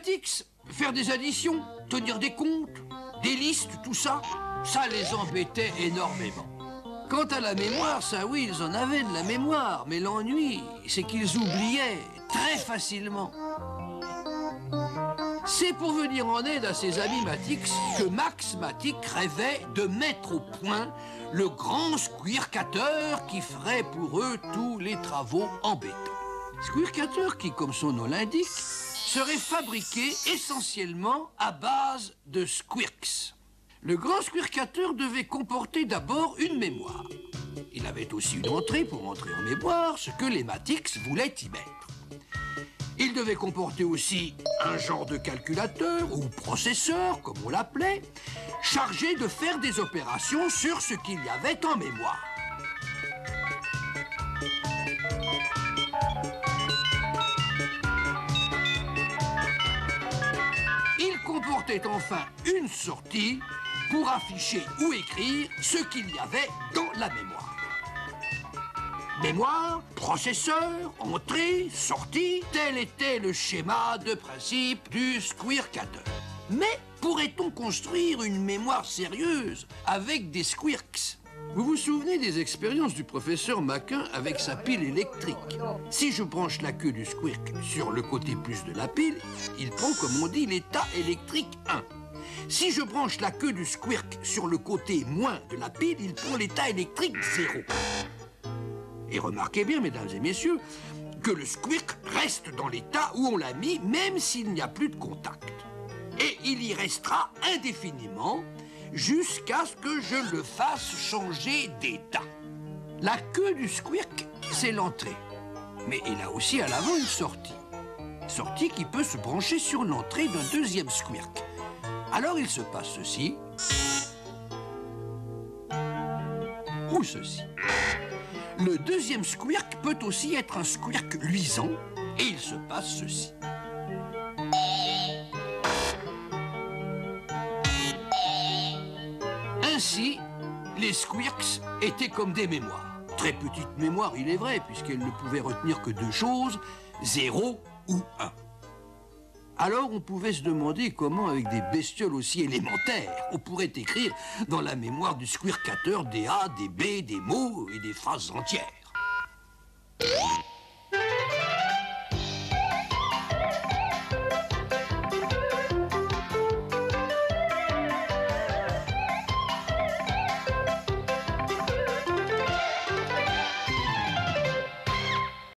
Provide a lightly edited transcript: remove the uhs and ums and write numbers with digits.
mathématiques, faire des additions, tenir des comptes, des listes, tout ça, ça les embêtait énormément. Quant à la mémoire, ça oui, ils en avaient de la mémoire, mais l'ennui, c'est qu'ils oubliaient très facilement. C'est pour venir en aide à ses amis Matix que Max Matic rêvait de mettre au point le grand squircateur qui ferait pour eux tous les travaux en béton. Squircateur qui, comme son nom l'indique, serait fabriqué essentiellement à base de squirks. Le grand squircateur devait comporter d'abord une mémoire. Il avait aussi une entrée pour entrer en mémoire, ce que les Matix voulaient y mettre. Il devait comporter aussi un genre de calculateur ou processeur, comme on l'appelait, chargé de faire des opérations sur ce qu'il y avait en mémoire. Il comportait enfin une sortie pour afficher ou écrire ce qu'il y avait dans la mémoire. Mémoire, processeur, entrée, sortie, tel était le schéma de principe du squircateur. Mais pourrait-on construire une mémoire sérieuse avec des squirks? Vous vous souvenez des expériences du professeur Maquin avec sa pile électrique? Si je branche la queue du squirk sur le côté plus de la pile, il prend, comme on dit, l'état électrique 1. Si je branche la queue du squirk sur le côté moins de la pile, il prend l'état électrique 0. Et remarquez bien, mesdames et messieurs, que le squirk reste dans l'état où on l'a mis, même s'il n'y a plus de contact. Et il y restera indéfiniment jusqu'à ce que je le fasse changer d'état. La queue du squirk, c'est l'entrée. Mais il a aussi à l'avant une sortie. Sortie qui peut se brancher sur l'entrée d'un deuxième squirk. Alors il se passe ceci. Ou ceci. Le deuxième squirk peut aussi être un squirk luisant, et il se passe ceci. Ainsi, les squirks étaient comme des mémoires. Très petites mémoires, il est vrai, puisqu'elles ne pouvaient retenir que deux choses, 0 ou 1. Alors on pouvait se demander comment, avec des bestioles aussi élémentaires, on pourrait écrire dans la mémoire du squircateur des A, des B, des mots et des phrases entières.